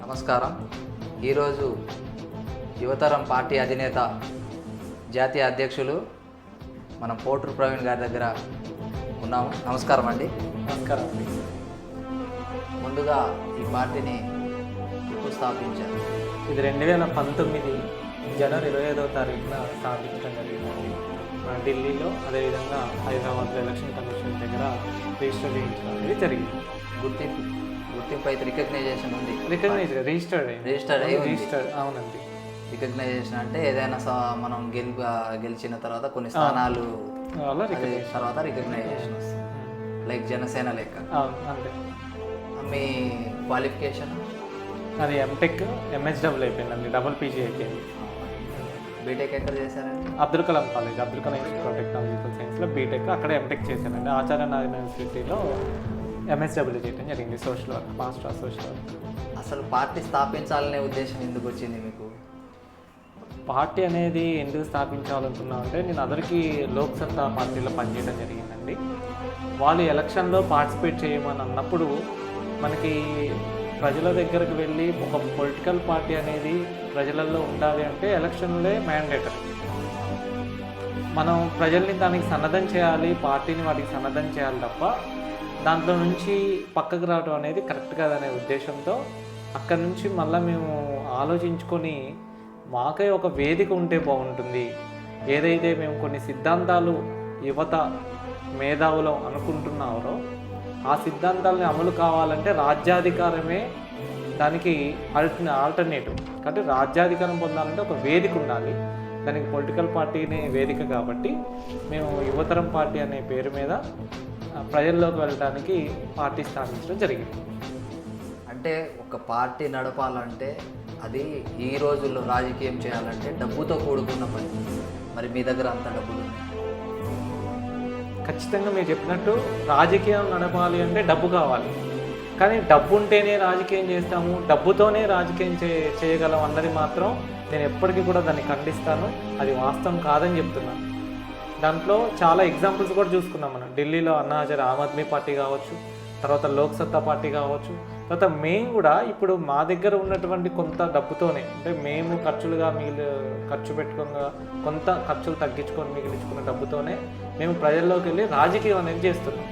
నమస్కారం. ఈరోజు యువతరం పార్టీ అధినేత జాతీయ అధ్యక్షులు మనం పోటూరు ప్రవీణ్ గారి దగ్గర ఉన్నాము. నమస్కారం అండి. నమస్కారం అండి. ముందుగా ఈ పార్టీని ఎప్పుడు స్థాపించారు? ఇది 2019 జనవరి 25వ తారీఖున స్థాపించడం జరిగిందండి. మన ఢిల్లీలో, అదేవిధంగా హైదరాబాద్లో ఎలక్షన్ కమిషన్ దగ్గర రిజిస్టర్ చేయించడం అనేది జరిగింది. గుర్తింపు అయితే రికగ్నైజేషన్ ఉంది. రిజిస్టర్డ్ అవునండి. రికగ్నైజేషన్ అంటే ఏదైనా మనం గెలిచిన తర్వాత కొన్ని స్థానాలు తర్వాత రికగ్నైజేషన్ వస్తుంది, లైక్ జనసేన లెక్క. అంతే. మీ క్వాలిఫికేషన్? అది ఎంటెక్ ఎంఎస్డబ్ల్యూ అయిపోయిందండి, డబుల్ పీజీ అయిపోయింది. బీటెక్ ఎక్కడ చేశారండి? Abdul Kalam college, Abdul Kalam institute of technological సైన్స్లో బీటెక్, అక్కడే ఎంటెక్ చేశానండి. ఆచార్య నారాయణ యూనివర్సిటీలో ఎంఎస్డబ్ల్యూ చేయడం జరిగింది, social work, master of social work. అసలు పార్టీ స్థాపించాలనే ఉద్దేశం ఎందుకు వచ్చింది మీకు? పార్టీ అనేది ఎందుకు స్థాపించాలనుకున్నా అంటే, నేను అందరికీ లోక్సత్తా పార్టీలో పనిచేయడం జరిగిందండి. వాళ్ళు ఎలక్షన్లో పార్టిసిపేట్ చేయమని అన్నప్పుడు మనకి ప్రజల దగ్గరకు వెళ్ళి ఒక పొలిటికల్ పార్టీ అనేది ప్రజలలో ఉండాలి అంటే ఎలక్షన్లే మ్యాండేటరీ. మనం ప్రజల్ని దానికి సన్నద్ధం చేయాలి, పార్టీని వాటికి సన్నద్ధం చేయాలి తప్ప దాంట్లో నుంచి పక్కకు రావడం అనేది కరెక్ట్ కాదనే ఉద్దేశంతో అక్కడి నుంచి మళ్ళీ మేము ఆలోచించుకొని మాకే ఒక వేదిక ఉంటే బాగుంటుంది. ఏదైతే మేము కొన్ని సిద్ధాంతాలు యువత మేధావులు అనుకుంటున్నారో ఆ సిద్ధాంతాలని అమలు కావాలంటే రాజ్యాధికారమే దానికి ఆల్టర్నేటివ్. కాబట్టి రాజ్యాధికారం పొందాలంటే ఒక వేదిక ఉండాలి, దానికి పొలిటికల్ పార్టీనే వేదిక. కాబట్టి మేము యువతరం పార్టీ అనే పేరు మీద ప్రజల్లోకి వెళ్ళడానికి పార్టీ స్థాపించడం జరిగింది. అంటే ఒక పార్టీ నడపాలంటే అది ఈ రోజుల్లో రాజకీయం చేయాలంటే డబ్బుతో కూడుకున్న పని. మరి మీ దగ్గర అంత డబ్బులు ఉన్నాయి? ఖచ్చితంగా మీరు చెప్పినట్టు రాజకీయం నడపాలి అంటే డబ్బు కావాలి. కానీ డబ్బు ఉంటేనే రాజకీయం చేస్తాము, డబ్బుతోనే రాజకీయం చేయగలం అన్నది మాత్రం నేను ఎప్పటికీ కూడా దాన్ని ఖండిస్తాను. అది వాస్తవం కాదని చెప్తున్నాను. దాంట్లో చాలా ఎగ్జాంపుల్స్ కూడా చూసుకున్నాం మనం. ఢిల్లీలో అన్నా హజారే ఆమ్ ఆద్మీ పార్టీ కావచ్చు, తర్వాత లోక్సత్తా పార్టీ కావచ్చు, తర్వాత మేము కూడా ఇప్పుడు మా దగ్గర ఉన్నటువంటి కొంత డబ్బుతోనే, అంటే మేము ఖర్చు పెట్టుకున్న కొంత ఖర్చులు తగ్గించుకొని మిగిలించుకున్న డబ్బుతోనే మేము ప్రజల్లోకి వెళ్ళి రాజకీయం అనేది చేస్తున్నాం.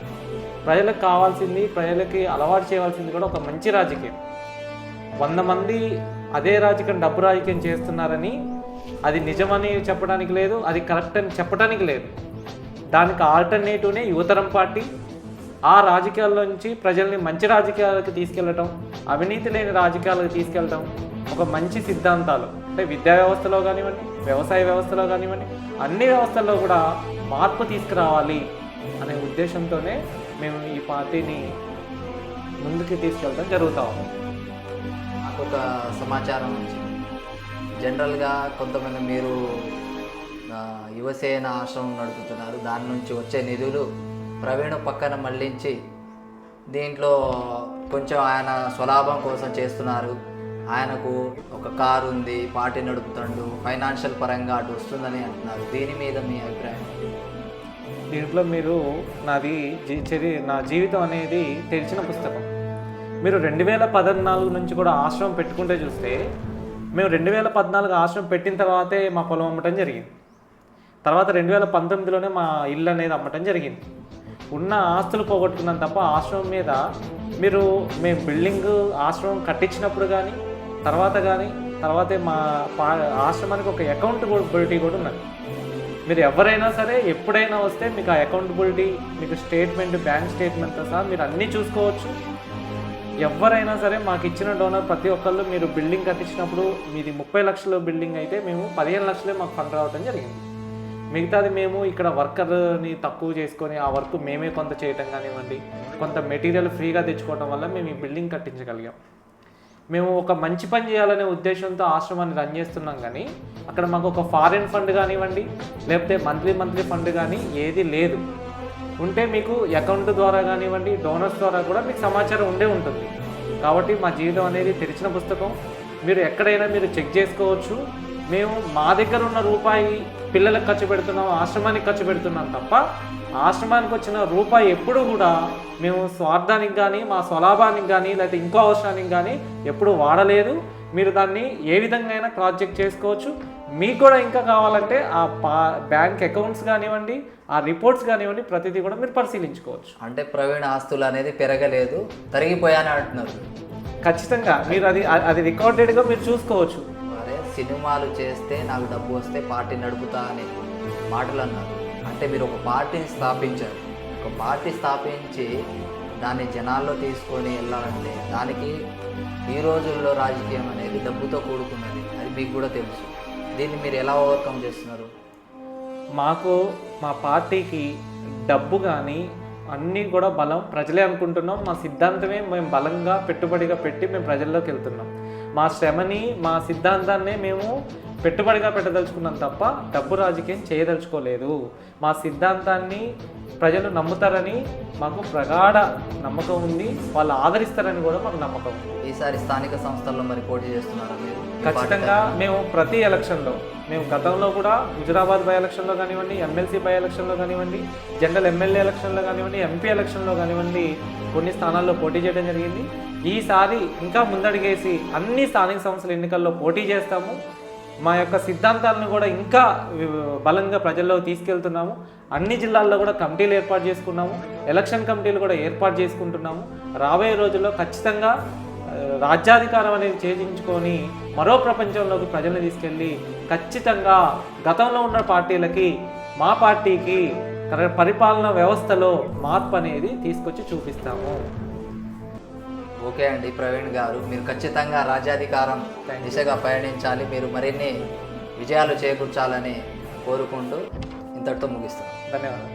ప్రజలకు కావాల్సింది, ప్రజలకి అలవాటు చేయవలసింది కూడా ఒక మంచి రాజకీయం. 100 మంది అదే రాజకీయం, డబ్బు రాజకీయం చేస్తున్నారని అది నిజమని చెప్పడానికి లేదు, అది కరెక్ట్ అని చెప్పడానికి లేదు. దానికి ఆల్టర్నేటివ్నే యువతరం పార్టీ. ఆ రాజకీయాల నుంచి ప్రజల్ని మంచి రాజకీయాలకు తీసుకెళ్ళటం, అవినీతి లేని రాజకీయాలకు తీసుకెళ్ళటం, ఒక మంచి సిద్ధాంతాలు అంటే విద్యా వ్యవస్థలో కానివ్వండి, వ్యవసాయ వ్యవస్థలో కానివ్వండి, అన్ని వ్యవస్థల్లో కూడా మార్పు తీసుకురావాలి అనే ఉద్దేశంతోనే మేము ఈ పార్టీని ముందుకు తీసుకెళ్ళడం జరుగుతూ ఉంది. నాకు ఒక సమాచారం వచ్చింది. జనరల్గా కొంతమంది మీరు యువసేన ఆశ్రమం నడుపుతున్నారు, దాని నుంచి వచ్చే నిధులు ప్రవీణ్ పక్కన మళ్ళించి దీంట్లో కొంచెం ఆయన స్వలాభం కోసం చేస్తున్నారు. ఆయనకు ఒక కారు ఉంది, పార్టీ నడుపుతాడు, ఫైనాన్షియల్ పరంగా అటు వస్తుందని అంటున్నారు. దీని మీద మీ అభిప్రాయం? దీంట్లో మీరు నా జీవితం అనేది తెలిసిన పుస్తకం. మీరు 2014 నుంచి కూడా ఆశ్రమం పెట్టుకుంటే చూస్తే, మేము 2014 ఆశ్రమం పెట్టిన తర్వాతే మా పొలం అమ్మటం జరిగింది. తర్వాత 2019లోనే మా ఇల్లు అనేది అమ్మటం జరిగింది. ఉన్న ఆస్తులు పోగొట్టుకున్నాం తప్ప ఆశ్రమం మీద మేము బిల్డింగ్ ఆశ్రమం కట్టించినప్పుడు కానీ తర్వాతే మా ఆశ్రమానికి ఒక అకౌంటబిలిటీ కూడా ఉన్నది. మీరు ఎవరైనా సరే ఎప్పుడైనా వస్తే మీకు ఆ అకౌంటబిలిటీ, మీకు స్టేట్మెంట్, బ్యాంక్ స్టేట్మెంట్తో సహా మీరు అన్నీ చూసుకోవచ్చు. ఎవరైనా సరే మాకు ఇచ్చిన డోనర్ ప్రతి ఒక్కళ్ళు, మీరు బిల్డింగ్ కట్టించినప్పుడు మీది 30 లక్షల బిల్డింగ్ అయితే మేము 15 లక్షలే మాకు ఫండ్ రావడం జరిగింది. మిగతాది మేము ఇక్కడ వర్కర్ని తక్కువ చేసుకొని ఆ వర్క్ మేమే కొంత చేయటం కానివ్వండి, కొంత మెటీరియల్ ఫ్రీగా తెచ్చుకోవడం వల్ల మేము ఈ బిల్డింగ్ కట్టించగలిగాం. మేము ఒక మంచి పని చేయాలనే ఉద్దేశంతో ఆశ్రమాన్ని రన్ చేస్తున్నాం. కానీ అక్కడ మాకు ఒక ఫారిన్ ఫండ్ కానివ్వండి, లేకపోతే మంత్లీ ఫండ్ కానీ ఏది లేదు. ఉంటే మీకు అకౌంట్ ద్వారా కానివ్వండి, డోనర్స్ ద్వారా కూడా మీకు సమాచారం ఉంటుంది. కాబట్టి మా జీవితం అనేది తెరిచిన పుస్తకం. మీరు ఎక్కడైనా మీరు చెక్ చేసుకోవచ్చు. మేము మా దగ్గర ఉన్న రూపాయి పిల్లలకు ఖర్చు పెడుతున్నాం, ఆశ్రమానికి ఖర్చు పెడుతున్నాం తప్ప ఆశ్రమానికి వచ్చిన రూపాయి ఎప్పుడు కూడా మేము స్వార్థానికి కానీ మా స్వలాభానికి కానీ లేకపోతే ఇంకో అవసరానికి కానీ ఎప్పుడు వాడలేదు. మీరు దాన్ని ఏ విధంగా అయినా క్రాస్ చెక్ చేసుకోవచ్చు. మీకు కూడా ఇంకా కావాలంటే ఆ బ్యాంక్ అకౌంట్స్ కానివ్వండి, ఆ రిపోర్ట్స్ కానివ్వండి, ప్రతిదీ కూడా మీరు పరిశీలించుకోవచ్చు. అంటే ప్రవీణ్ ఆస్తులు అనేది పెరగలేదు, తరిగిపోయాని అంటున్నారు. ఖచ్చితంగా మీరు అది రికార్డెడ్గా మీరు చూసుకోవచ్చు. అరే సినిమాలు చేస్తే నాకు డబ్బు వస్తే పార్టీ నడుపుతా అని మాటలు అన్నారు. అంటే మీరు ఒక పార్టీని స్థాపించారు. ఒక పార్టీ స్థాపించి దాన్ని జనాల్లో తీసుకొని వెళ్ళాలంటే దానికి ఈ రోజుల్లో రాజకీయం అనేది డబ్బుతో కూడుకున్నది, అది మీకు కూడా తెలుసు. దీన్ని మీరు ఎలా ఓవర్కమ్ చేస్తున్నారు? మా పార్టీకి డబ్బు కానీ అన్నీ కూడా బలం ప్రజలే అనుకుంటున్నాం. మా సిద్ధాంతమే మేము బలంగా పెట్టుబడిగా పెట్టి మేము ప్రజల్లోకి వెళ్తున్నాం. మా శ్రమని మా సిద్ధాంతాన్నే మేము పెట్టుబడిగా పెట్టదలుచుకున్నాం తప్ప డబ్బు రాజకీయం చేయదలుచుకోలేదు. మా సిద్ధాంతాన్ని ప్రజలు నమ్ముతారని మాకు ప్రగాఢ నమ్మకం ఉంది, వాళ్ళు ఆదరిస్తారని కూడా మాకు నమ్మకం ఉంది. ఈసారి స్థానిక సంస్థల్లో మరి పోటీ చేస్తున్నారా మీరు? ఖచ్చితంగా మేము ప్రతి ఎలక్షన్లో, మేము గతంలో కూడా హుజురాబాద్ బై ఎలక్షన్లో కానివ్వండి, ఎమ్మెల్సీ బై ఎలక్షన్లో కానివ్వండి, జనరల్ ఎమ్మెల్యే ఎలక్షన్లో కానివ్వండి, ఎంపీ ఎలక్షన్లో కానివ్వండి కొన్ని స్థానాల్లో పోటీ చేయడం జరిగింది. ఈసారి ఇంకా ముందడిగేసి అన్ని స్థానిక సంస్థల ఎన్నికల్లో పోటీ చేస్తాము. మా యొక్క సిద్ధాంతాలను కూడా ఇంకా బలంగా ప్రజల్లో తీసుకెళ్తున్నాము. అన్ని జిల్లాల్లో కూడా కమిటీలు ఏర్పాటు చేసుకున్నాము, ఎలక్షన్ కమిటీలు కూడా ఏర్పాటు చేసుకుంటున్నాము. రాబోయే రోజుల్లో ఖచ్చితంగా రాజ్యాధికారం అనేది చేజించుకొని మరో ప్రపంచంలోకి ప్రజలను తీసుకెళ్ళి ఖచ్చితంగా గతంలో ఉన్న పార్టీలకి మా పార్టీకి పరిపాలన వ్యవస్థలో మార్పు అనేది తీసుకొచ్చి చూపిస్తాము. ఓకే అండి ప్రవీణ్ గారు, మీరు ఖచ్చితంగా రాజ్యాధికారం దిశగా పయనించాలి, మీరు మరిన్ని విజయాలు చేకూర్చాలని కోరుకుంటూ ఇంతటితో ముగిస్తాం. ధన్యవాదాలు.